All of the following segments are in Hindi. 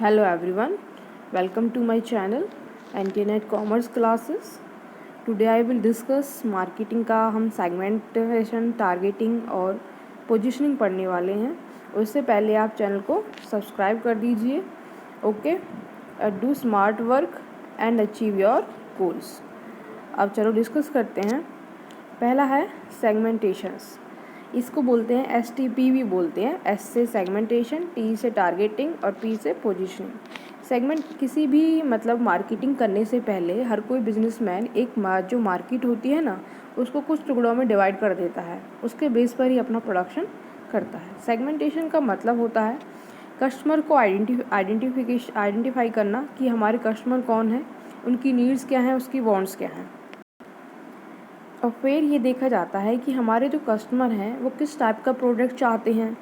Hello everyone, welcome to my channel NTNet Commerce Classes. Today I will discuss marketing का हम सेगमेंटेशन, टारगेटिंग और पोजीशनिंग पढ़ने वाले हैं। उससे पहले आप चैनल को सब्सक्राइब कर दीजिए। Okay, do smart work and achieve your goals. अब चलो डिस्कस करते हैं। पहला है सेगमेंटेशंस। इसको बोलते हैं STP भी बोलते हैं। S से सेगमेंटेशन, T से टारगेटिंग और P से पोजीशनिंग। सेगमेंट किसी भी मतलब मार्केटिंग करने से पहले हर कोई बिजनेसमैन एक जो मार्केट होती है ना, उसको कुछ टुकड़ों में डिवाइड कर देता है। उसके बेस पर ही अपना प्रोडक्शन करता है। सेगमेंटेशन का मतलब होता है कस्टमर को आइडेंटिफाई करना कि हमारे कस्टमर कौन है, उनकी नीड्स क्या हैं, उसकी वांट्स क्या हैं। और फिर ये देखा जाता है कि हमारे जो कस्टमर हैं वो किस टाइप का प्रोडक्ट चाहते हैं।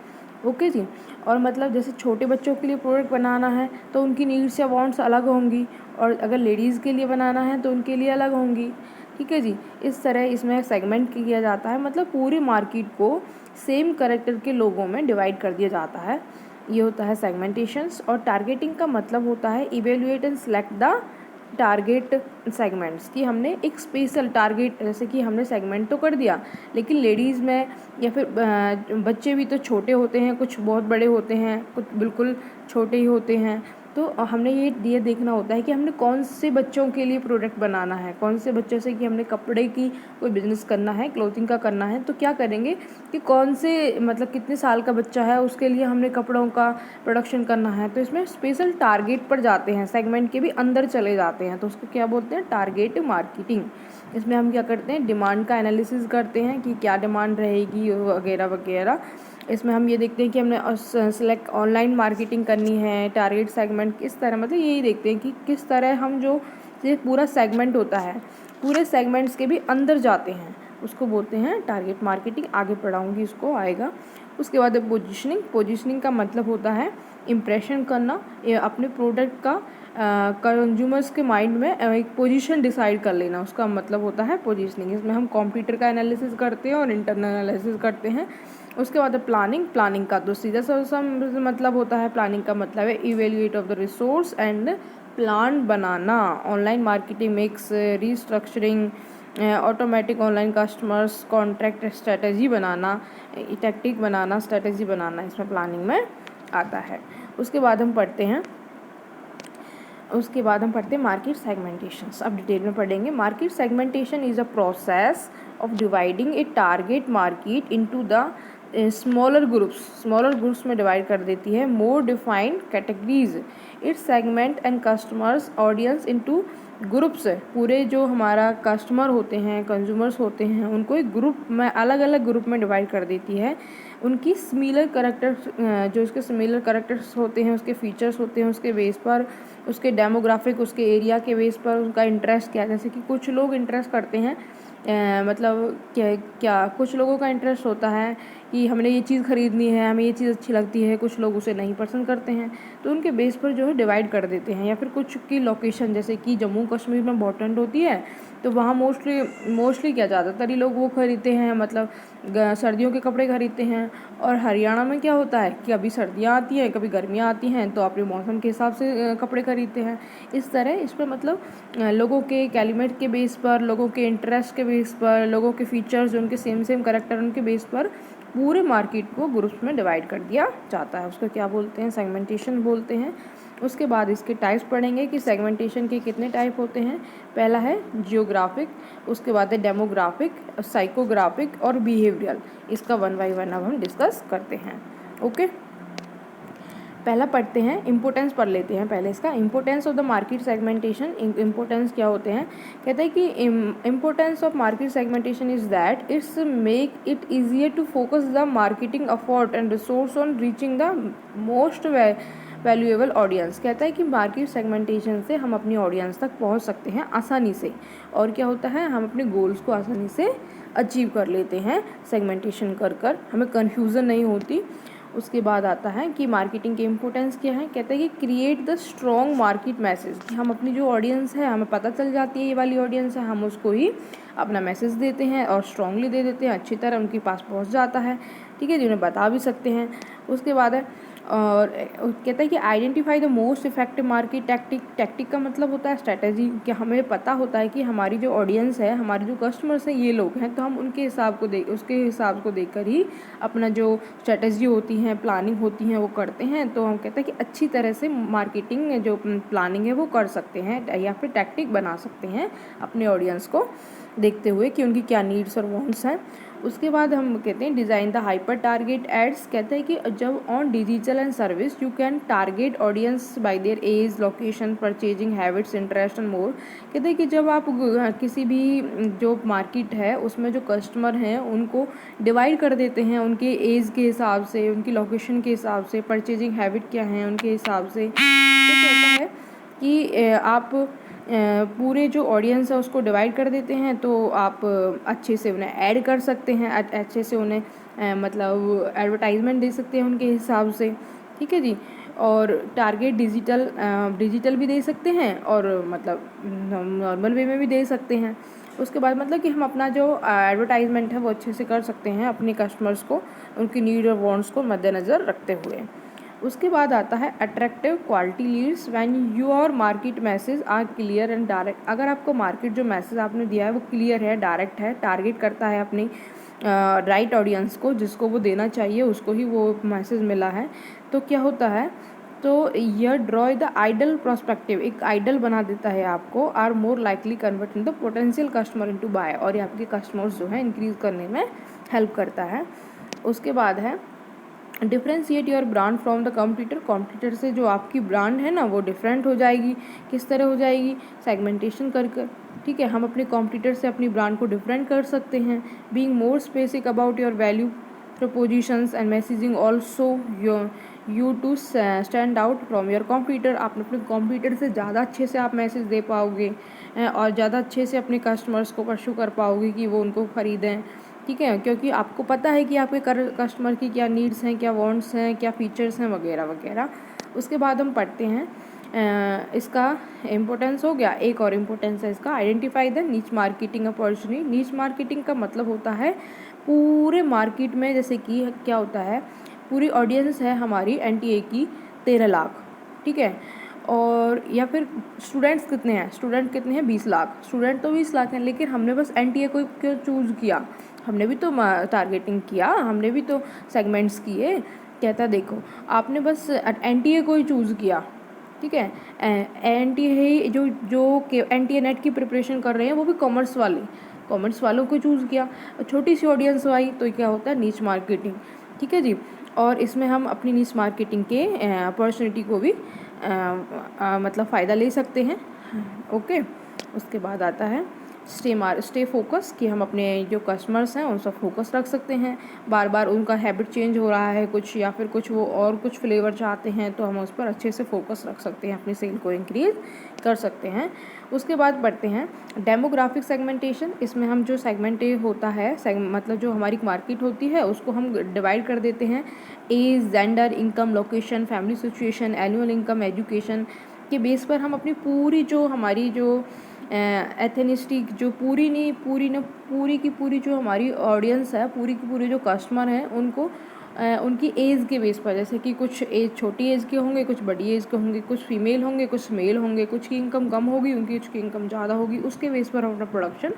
ओके जी। और मतलब जैसे छोटे बच्चों के लिए प्रोडक्ट बनाना है तो उनकी नीड्स या वांट्स अलग होंगी, और अगर लेडीज़ के लिए बनाना है तो उनके लिए अलग होंगी। ठीक है जी। इस तरह इसमें सेगमेंट किया जाता है, मतलब पूरी मार्केट को सेम कैरेक्टर के लोगों में डिवाइड कर दिया जाता है। ये होता है सेगमेंटेशंस। और टारगेटिंग का मतलब होता है evaluate and select the target segments, कि हमने एक स्पेशल टारगेट, जैसे कि हमने सेगमेंट तो कर दिया, लेकिन लेडीज़ में या फिर बच्चे भी तो छोटे होते हैं, कुछ बहुत बड़े होते हैं, कुछ बिल्कुल छोटे ही होते हैं। तो हमने ये देखना होता है कि हमने कौन से बच्चों के लिए प्रोडक्ट बनाना है, कौन से बच्चों से कि हमने कपड़े की कोई बिज़नेस करना है, क्लोथिंग का करना है, तो क्या करेंगे कि कौन से मतलब कितने साल का बच्चा है उसके लिए हमने कपड़ों का प्रोडक्शन करना है। तो इसमें स्पेशल टारगेट पर जाते हैं, सेगमेंट के भी अंदर चले जाते हैं, तो उसको क्या बोलते हैं, टारगेट मार्केटिंग। इसमें हम क्या करते हैं, डिमांड का एनालिसिस करते हैं कि क्या डिमांड रहेगी वगैरह वगैरह। इसमें हम ये देखते हैं कि हमने सेलेक्ट ऑनलाइन मार्केटिंग करनी है, टारगेट सेगमेंट किस तरह, मतलब यही देखते हैं कि किस तरह हम जो ये पूरा सेगमेंट होता है, पूरे सेगमेंट्स के भी अंदर जाते हैं, उसको बोलते हैं टारगेट मार्केटिंग। आगे पढ़ाऊँगी, उसको आएगा। उसके बाद है पोजीशनिंग। पोजीशनिंग का मतलब होता है इम्प्रेशन करना, अपने प्रोडक्ट का कंज्यूमर्स के माइंड में एक पोजीशन डिसाइड कर लेना, उसका मतलब होता है पोजीशनिंग। इसमें हम कंप्यूटर का एनालिसिस करते हैं और इंटरनल एनालिसिस करते हैं। उसके बाद है प्लानिंग। प्लानिंग का तो सीधा सा मतलब होता है, प्लानिंग का मतलब है evaluate of the resource and plan बनाना। Online marketing mix, restructuring, automatic online customers, contract strategy बनाना, टैक्टिक बनाना, स्ट्रेटजी बनाना, इसमें प्लानिंग में आता है। उसके बाद हम पढ़ते हैं मार्केट सेगमेंटेशंस। अब डिटेल में पढ़ेंगे। Market segmentation is a process of dividing a target market into the smaller groups में डिवाइड कर देती है। More defined categories it segment and customers audience into groups. पूरे जो हमारा कस्टमर होते हैं, कंज्यूमर्स होते हैं, उनको एक ग्रुप में, अलग अलग ग्रुप में डिवाइड कर देती है। उनकी सिमिलर करेक्टर्स, जो उसके सिमिलर करेक्टर्स होते हैं, उसके फीचर्स होते हैं, उसके बेस पर, उसके डेमोग्राफिक, उसके एरिया के बेस पर उनका इंटरेस्ट क्या है। जैसे कि कुछ लोग इंटरेस्ट करते हैं, मतलब क्या कुछ लोगों का इंटरेस्ट होता है कि हमने ये चीज़ ख़रीदनी है, हमें ये चीज़ अच्छी लगती है, कुछ लोग उसे नहीं पसंद करते हैं, तो उनके बेस पर जो है डिवाइड कर देते हैं। या फिर कुछ की लोकेशन, जैसे कि जम्मू कश्मीर में बहुत ठंड होती है, तो वहाँ मोस्टली क्या, ज़्यादातर ही लोग वो खरीदते हैं, मतलब सर्दियों के कपड़े खरीदते हैं। और हरियाणा में क्या होता है कि अभी सर्दियाँ आती हैं, कभी गर्मियाँ आती हैं, तो अपने मौसम के हिसाब से कपड़े खरीदते हैं। इस तरह इस पर मतलब लोगों के क्लाइमेट के बेस पर, लोगों के इंटरेस्ट के बेस पर, लोगों के फीचर्स, उनके सेम करेक्टर, उनके बेस पर पूरे मार्केट को ग्रुप्स में डिवाइड कर दिया जाता है। उसको क्या बोलते हैं, सेगमेंटेशन बोलते हैं। उसके बाद इसके टाइप्स पढ़ेंगे कि सेगमेंटेशन के कितने टाइप होते हैं। पहला है जियोग्राफिक, उसके बाद है डेमोग्राफिक, साइकोग्राफिक और बिहेवियरल। इसका वन बाय वन अब हम डिस्कस करते हैं। ओके, पहला पढ़ते हैं, इम्पोर्टेंस पढ़ लेते हैं पहले इसका। Importance of the market segmentation. Importance क्या होते हैं, कहते हैं कि importance of market segmentation is that it's make it easier to focus the marketing effort and resource on reaching the most valuable audience. कहता है कि मार्केट सेगमेंटेशन से हम अपनी ऑडियंस तक पहुंच सकते हैं आसानी से, और क्या होता है, हम अपने गोल्स को आसानी से अचीव कर लेते हैं सेगमेंटेशन कर हमें कन्फ्यूज़न नहीं होती। उसके बाद आता है कि मार्केटिंग के इम्पोर्टेंस क्या है। कहते हैं कि create the strong market message, कि हम अपनी जो ऑडियंस है, हमें पता चल जाती है ये वाली ऑडियंस है, हम उसको ही अपना मैसेज देते हैं और स्ट्रांगली दे देते हैं, अच्छी तरह उनके पास पहुंच जाता है। ठीक है जी, उन्हें बता भी सकते हैं। उसके बाद है और कहता है कि identify the most effective market tactic. Tactic का मतलब होता है स्ट्रैटेजी, कि हमें पता होता है कि हमारी जो ऑडियंस है, हमारे जो कस्टमर्स हैं ये लोग हैं, तो हम उनके हिसाब को उसके हिसाब को देखकर ही अपना जो स्ट्रैटेजी होती है, प्लानिंग होती है, वो करते हैं। तो हम कहते हैं कि अच्छी तरह से मार्केटिंग जो प्लानिंग है वो कर सकते हैं या फिर टैक्टिक बना सकते हैं अपने ऑडियंस को देखते हुए कि उनकी क्या नीड्स और वांट्स हैं। उसके बाद हम कहते हैं design the hyper target ads. कहते हैं कि जब on digital and service you can target audience by their age, location, purchasing habits, interest and more. कहते हैं कि जब आप किसी भी जो मार्केट है उसमें जो कस्टमर हैं उनको डिवाइड कर देते हैं उनके एज के हिसाब से, उनकी लोकेशन के हिसाब से, परचेजिंग हैबिट क्या है उनके हिसाब से, तो कहता है कि आप पूरे जो ऑडियंस है उसको डिवाइड कर देते हैं, तो आप अच्छे से उन्हें ऐड कर सकते हैं, अच्छे से उन्हें मतलब एडवर्टाइजमेंट दे सकते हैं उनके हिसाब से। ठीक है जी। और टारगेट डिजिटल भी दे सकते हैं और मतलब नॉर्मल वे में भी दे सकते हैं। उसके बाद मतलब कि हम अपना जो एडवर्टाइजमेंट है वो अच्छे से कर सकते हैं अपने कस्टमर्स को, उनकी नीड और वांट्स को मद्देनज़र रखते हुए। उसके बाद आता है attractive quality leads when your market message are clear and direct. अगर आपको मार्केट जो मैसेज आपने दिया है वो क्लियर है, डायरेक्ट है, टारगेट करता है अपनी राइट ऑडियंस को, जिसको वो देना चाहिए उसको ही वो मैसेज मिला है, तो क्या होता है, तो यह ड्रॉ द आइडल प्रोस्पेक्टिव, एक आइडल बना देता है आपको, are more likely convert in the potential customer into buy, और ये आपके कस्टमर्स जो है इंक्रीज करने में हेल्प करता है। उसके बाद है differentiate your brand from the competitor. Competitor से जो आपकी ब्रांड है ना वो डिफरेंट हो जाएगी। किस तरह हो जाएगी? सेगमेंटेशन कर। ठीक है, हम अपने कॉम्पिटिटर से अपनी ब्रांड को डिफरेंट कर सकते हैं। Being more specific about your value propositions and messaging also you to stand out from your competitor. आप अपने कॉम्पिटिटर से ज़्यादा अच्छे से आप मैसेज दे पाओगे और ज़्यादा अच्छे से अपने कस्टमर्स को परस्यू कर पाओगे कि वो उनको ख़रीदें। ठीक है, क्योंकि आपको पता है कि आपके कस्टमर की क्या नीड्स हैं, क्या वांट्स हैं, क्या फीचर्स हैं वगैरह वगैरह। उसके बाद हम पढ़ते हैं इसका इम्पोर्टेंस हो गया। एक और इम्पोर्टेंस है इसका, identify the niche marketing opportunity. नीच मार्केटिंग का मतलब होता है पूरे मार्केट में, जैसे कि क्या होता है, पूरी ऑडियंस है हमारी एनटीए की 13 लाख, ठीक है, और या फिर स्टूडेंट्स कितने हैं, स्टूडेंट कितने हैं 20 लाख, स्टूडेंट तो 20 लाख हैं, लेकिन हमने बस एनटीए को क्यों चूज़ किया, हमने भी तो टारगेटिंग किया, हमने भी तो सेगमेंट्स किए। कहता देखो आपने बस एनटीए को ही चूज़ किया, ठीक है, एनटीए जो जो एनटीए नेट की प्रिपरेशन कर रहे हैं वो भी कॉमर्स वालों को चूज़ किया, छोटी सी ऑडियंस आई, तो क्या होता है नीच मार्केटिंग। ठीक है जी, और इसमें हम अपनी नीच मार्केटिंग के अपॉर्चुनिटी को भी मतलब फ़ायदा ले सकते हैं। ओके, उसके बाद आता है स्टे फोकस, कि हम अपने जो कस्टमर्स हैं उन सब फोकस रख सकते हैं। बार बार उनका हैबिट चेंज हो रहा है कुछ, या फिर कुछ वो और कुछ फ्लेवर चाहते हैं, तो हम उस पर अच्छे से फोकस रख सकते हैं, अपनी सेल को इंक्रीज कर सकते हैं। उसके बाद पढ़ते हैं डेमोग्राफिक सेगमेंटेशन। इसमें हम जो सेगमेंट होता है मतलब जो हमारी मार्केट होती है उसको हम डिवाइड कर देते हैं age, gender, income, location, family situation, annual income, education के बेस पर हम अपनी पूरी जो हमारी जो एथनिस्टिक जो पूरी की पूरी जो हमारी ऑडियंस है, पूरी की पूरी जो कस्टमर हैं उनको उनकी एज के बेस पर, जैसे कि कुछ एज छोटी एज के होंगे, कुछ बड़ी एज के होंगे, कुछ फीमेल होंगे, कुछ मेल होंगे, कुछ की इनकम कम होगी, उनकी कुछ की इनकम ज़्यादा होगी, उसके बेस पर हम अपना प्रोडक्शन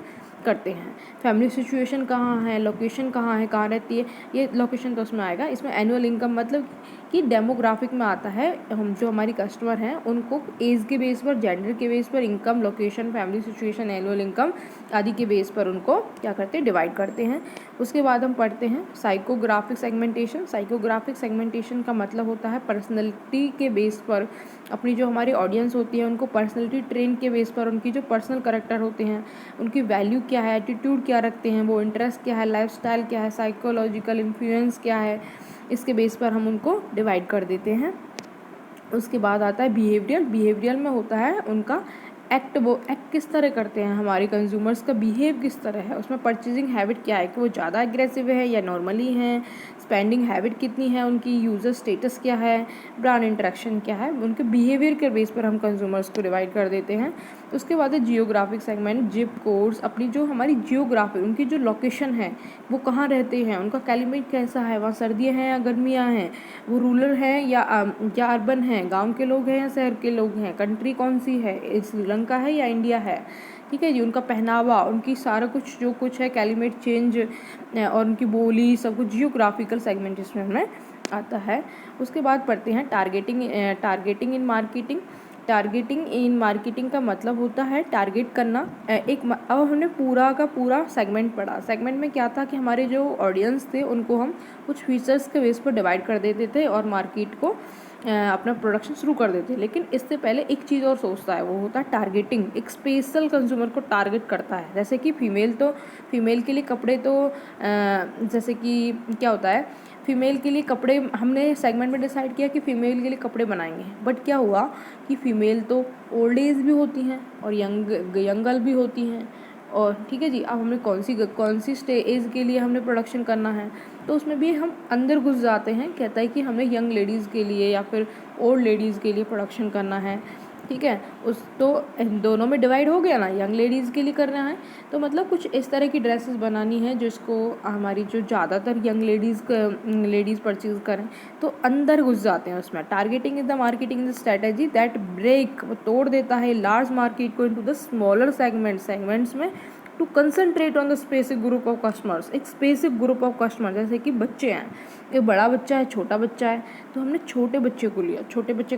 करते हैं। फैमिली सिचुएशन कहाँ है, लोकेशन कहाँ है, कहाँ रहती है, ये लोकेशन तो उसमें आएगा। इसमें एनुअल इनकम मतलब कि डेमोग्राफिक में आता है, हम जो हमारी कस्टमर हैं उनको एज के बेस पर, जेंडर के बेस पर, income, location, family situation, annual income आदि के बेस पर उनको क्या करते हैं, डिवाइड करते हैं। उसके बाद हम पढ़ते हैं साइकोग्राफिक सेगमेंटेशन। साइकोग्राफिक सेगमेंटेशन का मतलब होता है पर्सनैलिटी के बेस पर, अपनी जो हमारी ऑडियंस होती है उनको पर्सनैलिटी ट्रेन के बेस पर, उनकी जो पर्सनल करैक्टर होते हैं, उनकी वैल्यू क्या है, एटीट्यूड क्या रखते हैं वो, इंटरेस्ट क्या है, लाइफस्टाइल क्या है, साइकोलॉजिकल इन्फ्लुएंस क्या है, इसके बेस पर हम उनको डिवाइड कर देते हैं। उसके बाद आता है बिहेवियरल। बिहेवियरल में होता है उनका एक्ट किस तरह करते हैं, हमारे कंज्यूमर्स का बिहेव किस तरह है, उसमें परचेजिंग हैबिट क्या है कि वो ज़्यादा एग्रेसिव है या नॉर्मली हैं, स्पेंडिंग हैबिट कितनी है उनकी, यूज़र स्टेटस क्या है, ब्रांड इंटरेक्शन क्या है, उनके बिहेवियर के बेस पर हम कंज्यूमर्स को डिवाइड कर देते हैं। उसके बाद है जियोग्राफिक सेगमेंट, जिप कोड्स, अपनी जो हमारी जियोग्राफी, उनकी जो लोकेशन है वो कहाँ रहते हैं, उनका क्लाइमेट कैसा है, वहाँ सर्दियाँ हैं या गर्मियाँ हैं, वो रूरल है या अर्बन है, गांव के लोग हैं या शहर के लोग हैं, कंट्री कौन सी है, श्रीलंका है या इंडिया है, ठीक है जी। उनका पहनावा, उनकी सारा कुछ जो कुछ है, क्लाइमेट चेंज और उनकी बोली, सब कुछ जियोग्राफिकल सेगमेंट इसमें हमें आता है। उसके बाद पढ़ते हैं targeting in marketing. Targeting in marketing का मतलब होता है टारगेट करना। अब हमने पूरा का पूरा सेगमेंट पढ़ा। सेगमेंट में क्या था कि हमारे जो ऑडियंस थे उनको हम कुछ फीचर्स के बेस पर डिवाइड कर देते थे और मार्केट को अपना प्रोडक्शन शुरू कर देते। लेकिन इससे पहले एक चीज़ और सोचता है, वो होता है टारगेटिंग। एक स्पेशल कंज्यूमर को टारगेट करता है। जैसे कि फीमेल के लिए कपड़े तो जैसे कि क्या होता है, फीमेल के लिए कपड़े हमने सेगमेंट में डिसाइड किया कि फ़ीमेल के लिए कपड़े बनाएंगे, बट क्या हुआ कि फ़ीमेल तो ओल्ड एज भी होती हैं और यंग गर्ल भी होती हैं, और ठीक है जी। अब हमें कौन सी एज के लिए हमने प्रोडक्शन करना है, तो उसमें भी हम अंदर घुस जाते हैं। कहता है कि हमें यंग लेडीज़ के लिए या फिर ओल्ड लेडीज़ के लिए प्रोडक्शन करना है, ठीक है। उस तो इन दोनों में डिवाइड हो गया ना, यंग लेडीज़ के लिए करना है तो मतलब कुछ इस तरह की ड्रेसेस बनानी है जिसको हमारी जो ज़्यादातर यंग लेडीज़ परचेज़ करें, तो अंदर घुस जाते हैं उसमें। Targeting is the marketing is strategy that break, तोड़ देता है लार्ज मार्केट को इनटू द स्मॉलर सेगमेंट्स में, to concentrate on the specific group of customers. एक स्पेसिफिक ग्रुप ऑफ कस्टमर, जैसे कि बच्चे हैं, एक बड़ा बच्चा है, छोटा बच्चा है, तो हमने छोटे बच्चे को लिया, छोटे बच्चों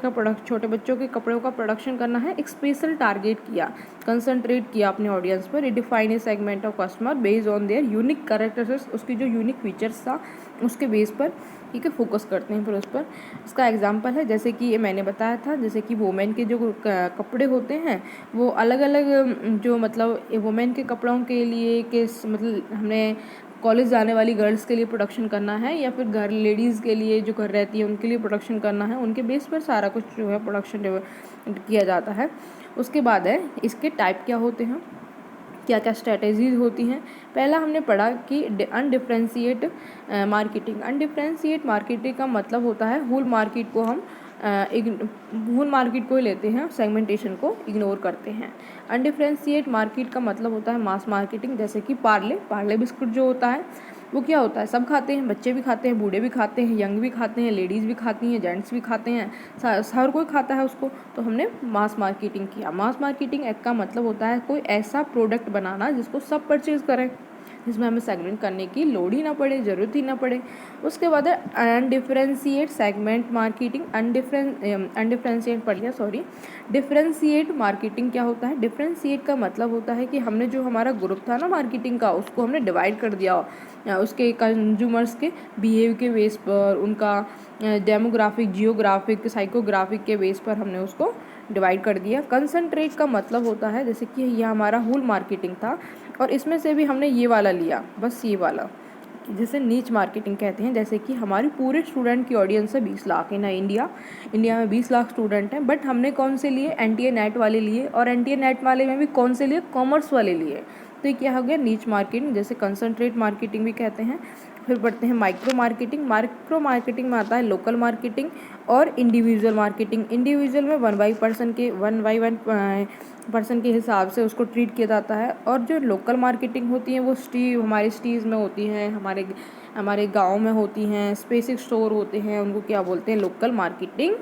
के कपड़ों का प्रोडक्शन करना है, एक स्पेशल टारगेट किया, कंसनट्रेट किया अपने ऑडियंस पर। Define A segment of customer based on their unique characteristics, उसकी जो यूनिक फीचर्स था उसके बेस पर, ठीक है, फोकस करते हैं फिर उस पर। इसका एग्जांपल है जैसे कि मैंने बताया था, जैसे कि वुमेन के जो कपड़े होते हैं वो अलग अलग, जो मतलब वुमेन के कपड़ों के लिए मतलब हमने कॉलेज जाने वाली गर्ल्स के लिए प्रोडक्शन करना है या फिर घर लेडीज़ के लिए जो घर रहती है उनके लिए प्रोडक्शन करना है, उनके बेस पर सारा कुछ जो है प्रोडक्शन किया जाता है। उसके बाद है इसके टाइप क्या होते हैं, क्या क्या स्ट्रेटजीज होती हैं। पहला हमने पढ़ा कि अनडिफ्रेंशिएट मार्केटिंग। अनडिफ्रेंशिएट मार्केटिंग का मतलब होता है होल मार्केट को हम होल मार्केट को ही लेते हैं, सेगमेंटेशन को इग्नोर करते हैं। अनडिफ्रेंशिएट मार्केट का मतलब होता है मास मार्केटिंग। जैसे कि पार्ले बिस्कुट जो होता है वो क्या होता है, सब खाते हैं, बच्चे भी खाते हैं, बूढ़े भी खाते हैं, यंग भी खाते हैं, लेडीज़ भी खाती हैं, जेंट्स भी खाते हैं, हर कोई खाता है उसको, तो हमने मास मार्केटिंग किया। मास मार्केटिंग एक का मतलब होता है कोई ऐसा प्रोडक्ट बनाना जिसको सब परचेज़ करें, जिसमें हमें सेगमेंट करने की लोड ही ना पड़े, ज़रूरत ही ना पड़े। उसके बाद है अनडिफ्रेंशिएट सेगमेंट मार्केटिंग। अनडिफ्रेंशिएट पढ़ लिया, सॉरी। डिफ्रेंशिएट मार्केटिंग क्या होता है, डिफ्रेंशिएट का मतलब होता है कि हमने जो हमारा ग्रुप था ना मार्केटिंग का, उसको हमने डिवाइड कर दिया उसके कंज्यूमर्स के बिहेव के बेस पर, उनका डेमोग्राफिक, जियोग्राफिक, साइकोग्राफिक के बेस पर हमने उसको डिवाइड कर दिया। कंसंट्रेट का मतलब होता है जैसे कि यह हमारा होल मार्केटिंग था और इसमें से भी हमने ये वाला लिया, बस ये वाला, जिसे नीच मार्केटिंग कहते हैं। जैसे कि हमारी पूरे स्टूडेंट की ऑडियंस है 20 लाख है ना, इंडिया में 20 लाख स्टूडेंट हैं, बट हमने कौन से लिए, NTA नेट वाले लिए, और NTA नेट वाले में भी कौन से लिए, कॉमर्स वाले लिए। तो ये क्या हो गया, नीच मार्केटिंग, जैसे कंसंट्रेट मार्केटिंग भी कहते हैं। फिर पढ़ते हैं माइक्रो मार्केटिंग। माइक्रो मार्केटिंग में आता है लोकल मार्केटिंग और इंडिविजुअल मार्केटिंग। इंडिविजुअल में 1 के हिसाब से उसको ट्रीट किया जाता है, और जो लोकल मार्केटिंग होती है वो हमारे सिटीज़ में होती हैं, हमारे गांव में होती हैं, स्पेसिफिक स्टोर होते हैं, उनको क्या बोलते हैं, लोकल मार्केटिंग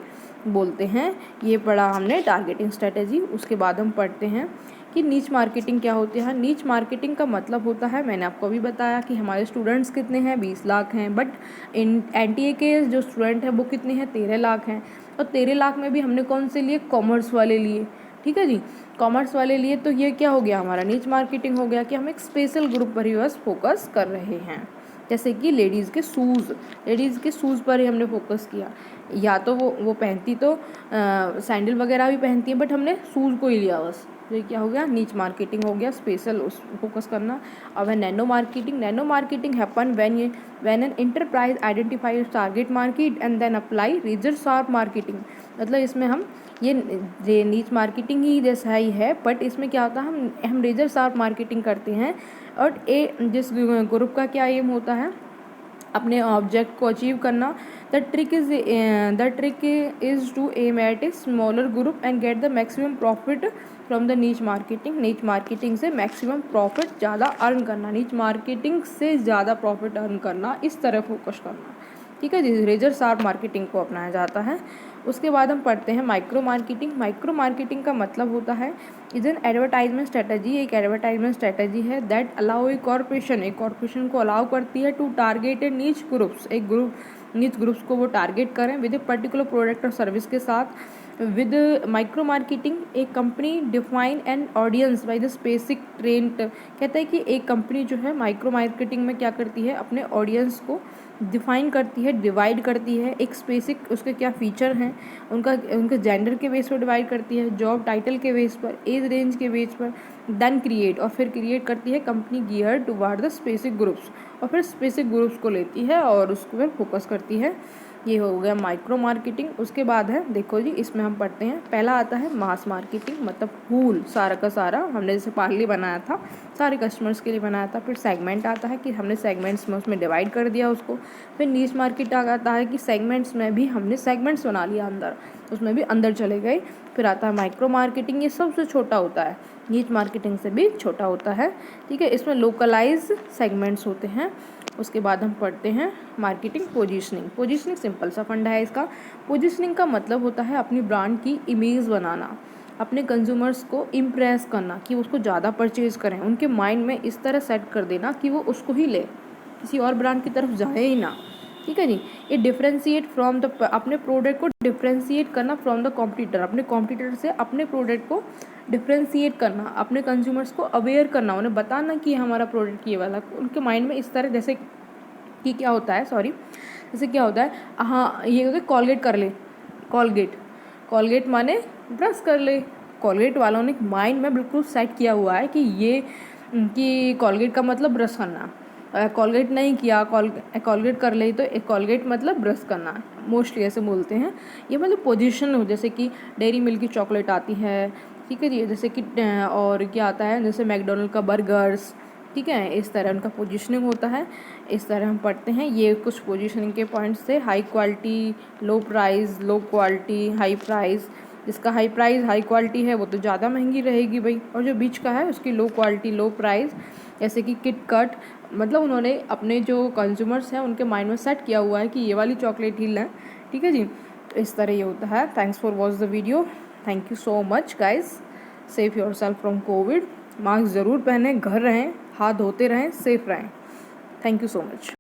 बोलते हैं। ये पढ़ा हमने टारगेटिंग स्ट्रेटेजी। उसके बाद हम पढ़ते हैं कि नीच मार्केटिंग क्या होती है। नीच मार्केटिंग का मतलब होता है, मैंने आपको अभी बताया कि हमारे स्टूडेंट्स कितने हैं, 20 लाख हैं, बट NTA के जो स्टूडेंट हैं वो कितने हैं, 13 लाख हैं, और 13 लाख में भी हमने कौन से लिए, कॉमर्स वाले लिए, ठीक है जी, कॉमर्स वाले लिए। तो ये क्या हो गया, हमारा नीच मार्केटिंग हो गया कि हम एक स्पेशल ग्रुप पर ही बस फोकस कर रहे हैं। जैसे कि लेडीज़ के शूज़ पर ही हमने फोकस किया, या तो वो पहनती तो सैंडल वगैरह भी पहनती हैं, बट हमने शूज़ को ही लिया बस, तो ये क्या हो गया, नीच मार्केटिंग हो गया, स्पेशल उस फोकस करना। अब है nano marketing. Nano marketing happen when an enterprise identify target market and then apply razor sharp marketing. मतलब इसमें हम ये नीच मार्केटिंग ही जैसा ही है, बट इसमें क्या होता है, हम रेजर शार्प मार्केटिंग करते हैं। और जिस ग्रुप का क्या एम होता है, अपने ऑब्जेक्ट को अचीव करना। The trick is to aim at a smaller group and get the maximum profit from the niche marketing. Niche marketing से मैक्सिमम प्रॉफिट ज़्यादा अर्न करना, नीच मार्केटिंग से ज़्यादा प्रॉफिट अर्न करना, इस तरह फोकस करना। ठीक है जी, रेजर शार्प मार्केटिंग को अपनाया जाता है। उसके बाद हम पढ़ते हैं माइक्रो मार्केटिंग। माइक्रो मार्केटिंग का मतलब होता है इज एन एडवर्टाइजमेंट स्ट्रेटजी। एक एडवर्टाइजमेंट स्ट्रेटजी है दैट अलाउ एक कॉर्पोरेशन को अलाउ करती है टू टारगेट ए नीच ग्रुप्स। नीच ग्रुप्स को वो टारगेट करें विद ए पर्टिकुलर प्रोडक्ट और सर्विस के साथ। विद माइक्रो मार्केटिंग एक company define an audience by the specific trend. कहता है कि एक कंपनी जो है माइक्रो मार्केटिंग में क्या करती है, अपने ऑडियंस को डिफाइन करती है, डिवाइड करती है, एक स्पेसिफिक उसके क्या फीचर हैं उनके जेंडर के बेस पर डिवाइड करती है, जॉब टाइटल के बेस पर, एज रेंज के बेस पर, देन क्रिएट और फिर क्रिएट करती है company gear toward the specific groups, और फिर स्पेसिफिक ग्रुप्स को लेती है और उसको फिर फोकस करती है। ये हो गया माइक्रो मार्केटिंग। उसके बाद है, देखो जी, इसमें हम पढ़ते हैं, पहला आता है मास मार्केटिंग, मतलब फूल सारा का सारा हमने जैसे पार्ले बनाया था, सारे कस्टमर्स के लिए बनाया था। फिर सेगमेंट आता है कि हमने सेगमेंट्स में उसमें डिवाइड कर दिया उसको। फिर नीश मार्केट आता है कि सेगमेंट्स में भी हमने सेगमेंट्स बना लिया अंदर, उसमें भी अंदर चले गए। फिर आता है माइक्रो मार्केटिंग, ये सबसे छोटा होता है, नीच मार्केटिंग से भी छोटा होता है। ठीक है, इसमें लोकलाइज सेगमेंट्स होते हैं। उसके बाद हम पढ़ते हैं मार्केटिंग पोजीशनिंग। पोजीशनिंग सिंपल सा फंडा है इसका। पोजीशनिंग का मतलब होता है अपनी ब्रांड की इमेज बनाना, अपने कंज्यूमर्स को इम्प्रेस करना कि उसको ज़्यादा परचेज करें, उनके माइंड में इस तरह सेट कर देना कि वो उसको ही ले, किसी और ब्रांड की तरफ जाए ही ना। ठीक है जी, ये डिफ्रेंशिएट फ्रॉम द, अपने प्रोडक्ट को डिफ्रेंशिएट करना फ्रॉम द कॉम्पिटिटर, अपने कॉम्पिटिटर से अपने प्रोडक्ट को डिफ्रेंशिएट करना, अपने कंज्यूमर्स को अवेयर करना, उन्हें बताना कि हमारा प्रोडक्ट ये वाला, उनके माइंड में इस तरह, जैसे कि क्या होता है, जैसे क्या होता है, हाँ ये होता है कॉलगेट कर ले, कॉलगेट माने ब्रश कर ले। कॉलगेट वालों ने माइंड में बिल्कुल सेट किया हुआ है कि कॉलगेट का मतलब ब्रश करना, कॉलगेट नहीं किया, कॉलगेट कर ले तो एक कॉलगेट मतलब ब्रश करना, मोस्टली ऐसे बोलते हैं। ये मतलब पोजीशन हो, जैसे कि डेयरी मिल्क की चॉकलेट आती है, ठीक है जी, जैसे कि और क्या आता है, जैसे मैकडोनल्ड का बर्गर्स, ठीक है, इस तरह उनका पोजीशनिंग होता है। इस तरह हम पढ़ते हैं, ये कुछ पोजीशनिंग के पॉइंट्स थे। हाई क्वालिटी, लो price, low quality, high price. जिसका हाई प्राइस हाई क्वालिटी है वो तो ज़्यादा महंगी रहेगी भाई, और जो बीच का है उसकी लो क्वालिटी लो प्राइस। जैसे कि किट कट, मतलब उन्होंने अपने जो कंज्यूमर्स हैं उनके माइंड में सेट किया हुआ है कि ये वाली चॉकलेट ही लें। ठीक है जी, तो इस तरह ये होता है। Thanks for watch the video, thank you so much guys. Safe your self from Covid, mask ज़रूर पहने, घर रहें, हाथ धोते रहें, सेफ रहें। Thank you so much.